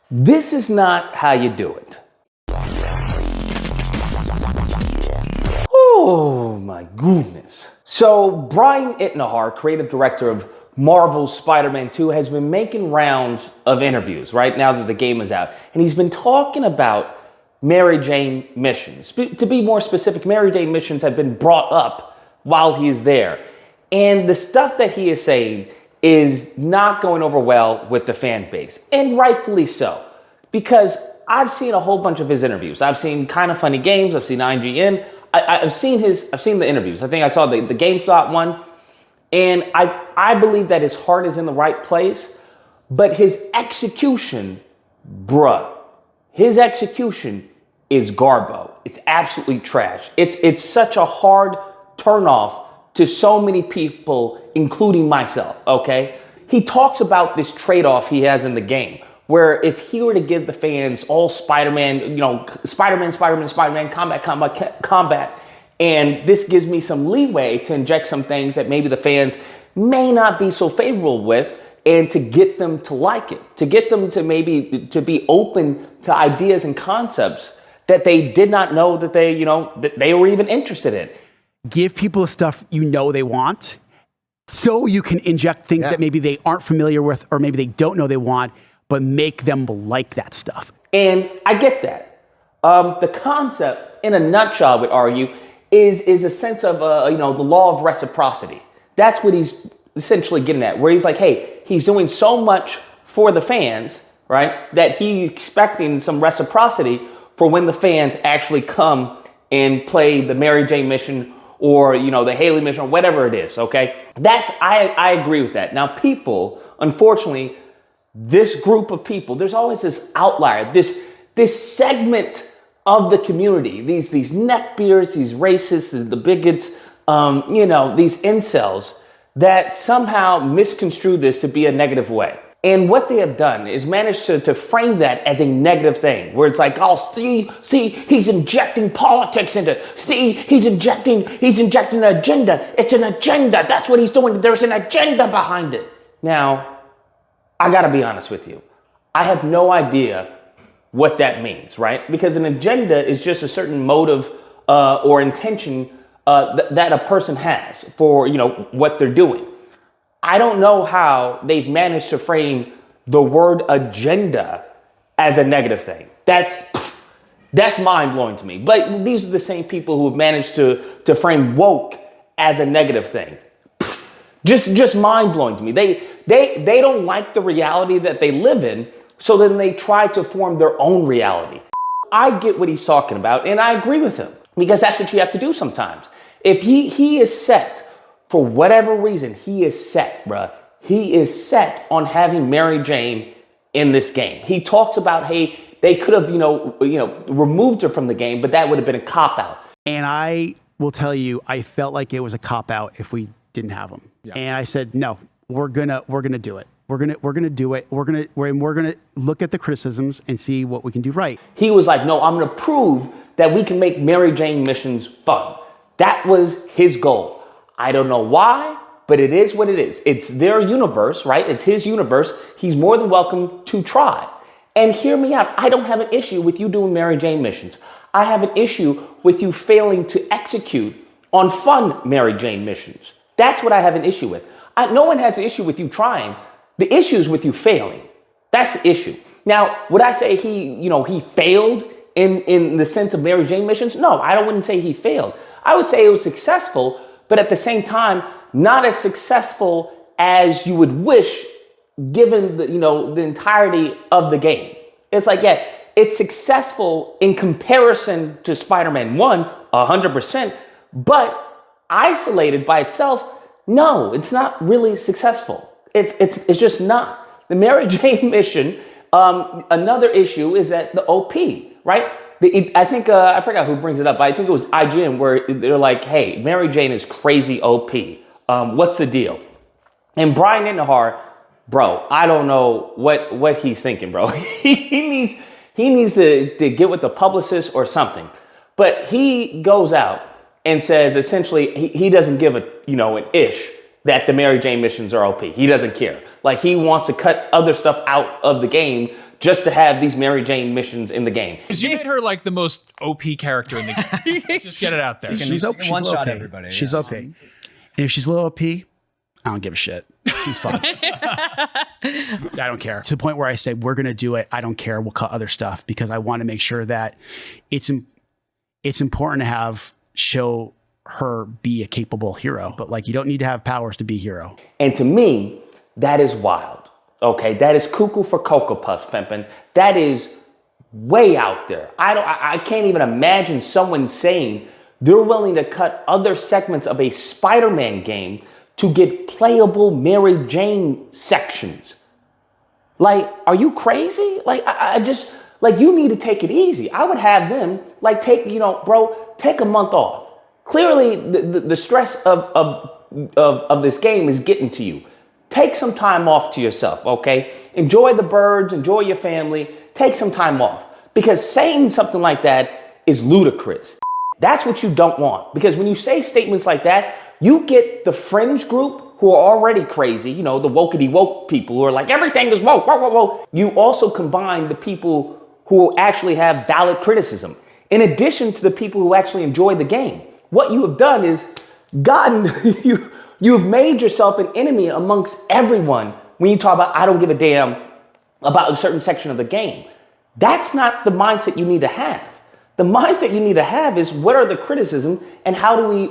This is not how you do it. Oh my goodness. So Brian Intihar, creative director of Marvel's Spider-Man 2, has been making rounds of interviews right now that the game is out. And he's been talking about Mary Jane missions. To be more specific, Mary Jane missions have been brought up while he's there. And the stuff that he is saying is not going over well with the fan base. And rightfully so. Because I've seen a whole bunch of his interviews. I've seen Kind of Funny Games. I've seen IGN. I've seen the interviews. I think I saw the GameStop one. And I believe that his heart is in the right place. But his execution, his execution is garbo. It's absolutely trash. It's such a hard turnoff to so many people, including myself, okay? He talks about this trade-off he has in the game, where if he were to give the fans all Spider-Man, Spider-Man, combat, and this gives me some leeway to inject some things that maybe the fans may not be so favorable with, and to get them to like it, to get them to maybe to be open to ideas and concepts that they did not know that they were even interested in. Give people the stuff they want, so you can inject things that maybe they aren't familiar with, or maybe they don't know they want, but make them like that stuff. And I get that. The concept, in a nutshell, I would argue, is a sense of the law of reciprocity. That's what he's essentially getting at, where he's like, hey, he's doing so much for the fans, right, that he's expecting some reciprocity for when the fans actually come and play the Mary Jane mission or, the Haley mission or whatever it is, okay? I agree with that. Now, people, unfortunately, this group of people, there's always this outlier, this segment of the community, these neckbeards, these racists, the bigots, these incels that somehow misconstrue this to be a negative way. And what they have done is managed to frame that as a negative thing, where it's like, oh, see, he's injecting politics into, he's injecting an agenda. It's an agenda. That's what he's doing. There's an agenda behind it. Now, I gotta be honest with you. I have no idea what that means, right? Because an agenda is just a certain motive or intention that a person has for, what they're doing. I don't know how they've managed to frame the word agenda as a negative thing. That's mind-blowing to me. But these are the same people who have managed to frame woke as a negative thing. Just mind-blowing to me. They don't like the reality that they live in, so then they try to form their own reality. I get what he's talking about, and I agree with him, because that's what you have to do sometimes. If he is set, for whatever reason, he is set, bruh. He is set on having Mary Jane in this game. He talks about, hey, they could have, removed her from the game, but that would have been a cop-out. And I will tell you, I felt like it was a cop-out if we didn't have them. Yeah. And I said, no, we're gonna do it. We're gonna do it. We're gonna look at the criticisms and see what we can do right. He was like, no, I'm gonna prove that we can make Mary Jane missions fun. That was his goal. I don't know why, but it is what it is. It's their universe, right? It's his universe. He's more than welcome to try. And hear me out. I don't have an issue with you doing Mary Jane missions. I have an issue with you failing to execute on fun Mary Jane missions. That's what I have an issue with. No one has an issue with you trying. The issue is with you failing. That's the issue. Now, would I say he failed in the sense of Mary Jane missions? No, wouldn't say he failed. I would say it was successful, but at the same time, not as successful as you would wish, given the entirety of the game. It's like, yeah, it's successful in comparison to Spider-Man 1, 100%, but isolated by itself, no, it's not really successful. It's just not. The Mary Jane mission, another issue is that the OP, right? I think, I forgot who brings it up, but I think it was IGN, where they're like, hey, Mary Jane is crazy OP. What's the deal? And Brian Intihar, bro, I don't know what he's thinking, bro. he needs to get with the publicist or something. But he goes out and says, essentially, he doesn't give an ish that the Mary Jane missions are OP. He doesn't care. Like, he wants to cut other stuff out of the game just to have these Mary Jane missions in the game. Because you made her like the most OP character in the game. Let's just get it out there. She's OP. She's one-shot OP. everybody. She's OP. And if she's a little OP, I don't give a shit. She's fine. I don't care. To the point where I say, we're going to do it. I don't care. We'll cut other stuff because I want to make sure that it's important to show her be a capable hero. But like, you don't need to have powers to be a hero. And to me, that is wild. Okay, that is cuckoo for Cocoa Puffs, pimpin'. That is way out there. I can't even imagine someone saying they're willing to cut other segments of a Spider-Man game to get playable Mary Jane sections. Like, are you crazy? Like, I just, like, you need to take it easy. I would have them, like, take a month off. Clearly, the stress of this game is getting to you. Take some time off to yourself, okay? Enjoy the birds, enjoy your family, take some time off. Because saying something like that is ludicrous. That's what you don't want. Because when you say statements like that, you get the fringe group who are already crazy, the wokety woke people who are like, everything is woke, woke, woke, woke. You also combine the people who actually have valid criticism, in addition to the people who actually enjoy the game. What you have done is you've made yourself an enemy amongst everyone when you talk about, I don't give a damn about a certain section of the game. That's not the mindset you need to have. The mindset you need to have is, what are the criticisms and how do we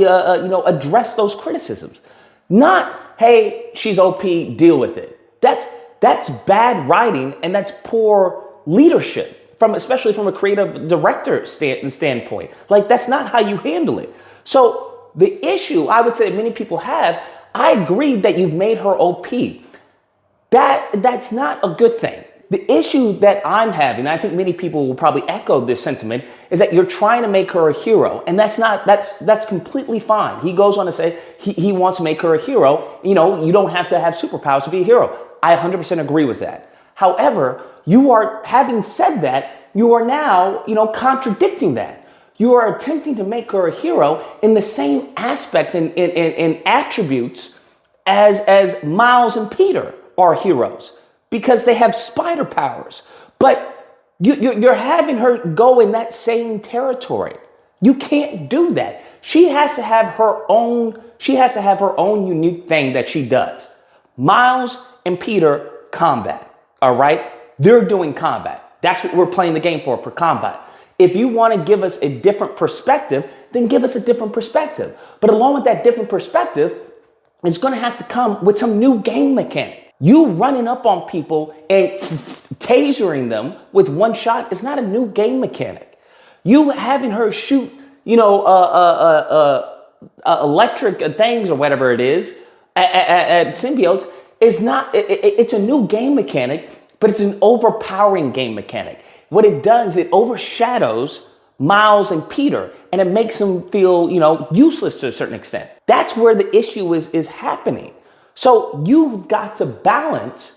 address those criticisms? Not, hey, she's OP, deal with it. That's bad writing, and that's poor leadership, especially from a creative director standpoint. Like, that's not how you handle it. So the issue I would say many people have, I agree that you've made her OP. That's not a good thing. The issue that I'm having, I think many people will probably echo this sentiment, is that you're trying to make her a hero. And that's completely fine. He goes on to say he wants to make her a hero. You don't have to have superpowers to be a hero. I 100% agree with that. However, having said that, you are now, contradicting that. You are attempting to make her a hero in the same aspect and attributes as Miles and Peter are heroes, because they have spider powers. But you're having her go in that same territory. You can't do that. She has to have her own unique thing that she does. Miles and Peter, combat. All right? They're doing combat. That's what we're playing the game for combat. If you want to give us a different perspective, then give us a different perspective. But along with that different perspective, it's going to have to come with some new game mechanic. You running up on people and tasering them with one shot is not a new game mechanic. You having her shoot, electric things or whatever it is at symbiotes is not, it's a new game mechanic, but it's an overpowering game mechanic. What it does, it overshadows Miles and Peter, and it makes them feel, useless to a certain extent. That's where the issue is happening. So you've got to balance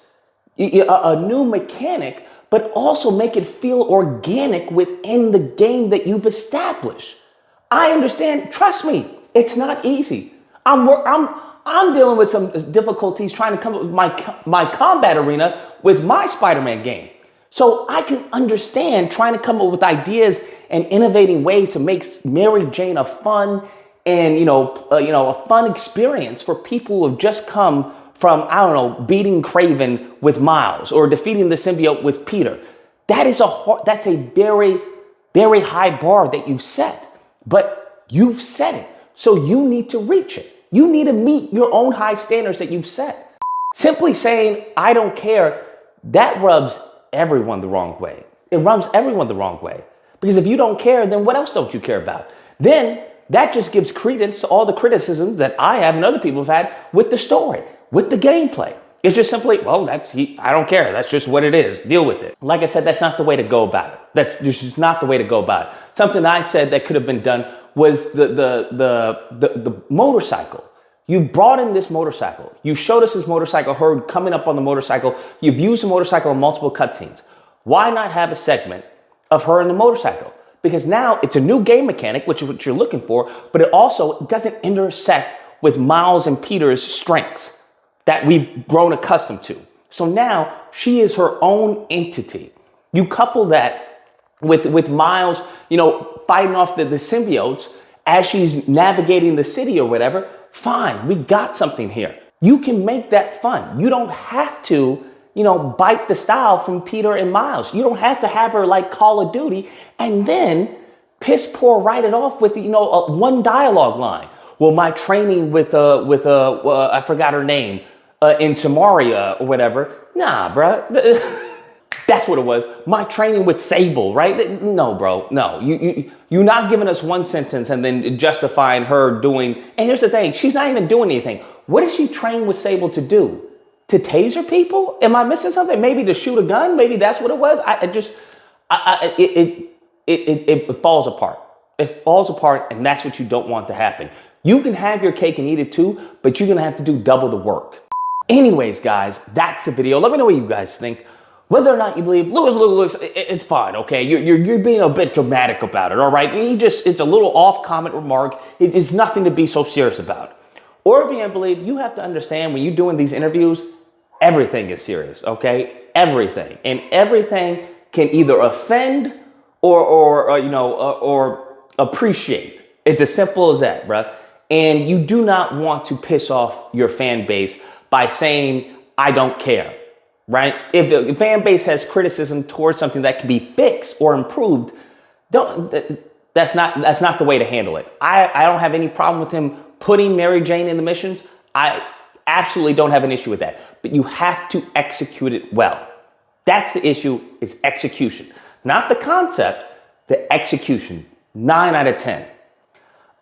a new mechanic, but also make it feel organic within the game that you've established. I understand. Trust me, it's not easy. I'm dealing with some difficulties trying to come up with my combat arena with my Spider-Man game. So I can understand trying to come up with ideas and innovating ways to make Mary Jane a fun and a fun experience for people who have just come from, beating Kraven with Miles or defeating the symbiote with Peter. That's a very, very high bar that you've set, but you've set it. So you need to reach it. You need to meet your own high standards that you've set. Simply saying, I don't care, that rubs everyone the wrong way. It rubs everyone the wrong way. Because if you don't care, then what else don't you care about? Then that just gives credence to all the criticism that I have and other people have had with the story, with the gameplay. It's just simply, I don't care. That's just what it is. Deal with it. Like I said, that's not the way to go about it. That's just not the way to go about it. Something I said that could have been done was the motorcycle. You brought in this motorcycle. You showed us this motorcycle, her coming up on the motorcycle. You've used the motorcycle in multiple cutscenes. Why not have a segment of her in the motorcycle? Because now it's a new game mechanic, which is what you're looking for, but it also doesn't intersect with Miles and Peter's strengths that we've grown accustomed to. So now she is her own entity. You couple that with Miles, fighting off the symbiotes as she's navigating the city or whatever. Fine, we got something here. You can make that fun. You don't have to, bite the style from Peter and Miles. You don't have to have her like Call of Duty and then piss poor write it off with, one dialogue line. Well, my training with I forgot her name, in Samaria or whatever. Nah, bruh. That's what it was. My training with Sable, right? No, bro. No, you're not giving us one sentence and then justifying her doing. And here's the thing: she's not even doing anything. What did she train with Sable to do? To taser people? Am I missing something? Maybe to shoot a gun? Maybe that's what it was. It falls apart. It falls apart, and that's what you don't want to happen. You can have your cake and eat it too, but you're gonna have to do double the work. Anyways, guys, that's the video. Let me know what you guys think. Whether or not you believe Lewis, it's fine, okay? You're being a bit dramatic about it, all right? It's a little off-comment remark. It's nothing to be so serious about. Or if you don't believe, you have to understand when you're doing these interviews, everything is serious, okay? Everything. And everything can either offend or appreciate. It's as simple as that, bruh. And you do not want to piss off your fan base by saying, I don't care. Right? If the fan base has criticism towards something that can be fixed or improved, that's not the way to handle it. I don't have any problem with him putting Mary Jane in the missions. I absolutely don't have an issue with that. But you have to execute it well. That's the issue, is execution. Not the concept, the execution. 9 out of 10.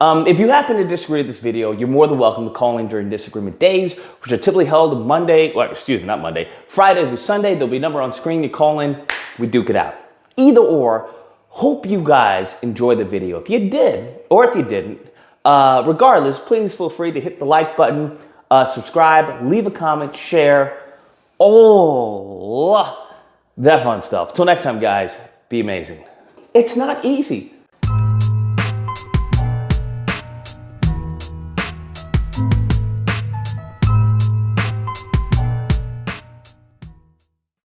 If you happen to disagree with this video, you're more than welcome to call in during disagreement days, which are typically held Friday through Sunday. There'll be a number on screen. You call in, we duke it out. Either or, hope you guys enjoy the video. If you did, or if you didn't, regardless, please feel free to hit the like button, subscribe, leave a comment, share, all that fun stuff. Till next time, guys, be amazing. It's not easy.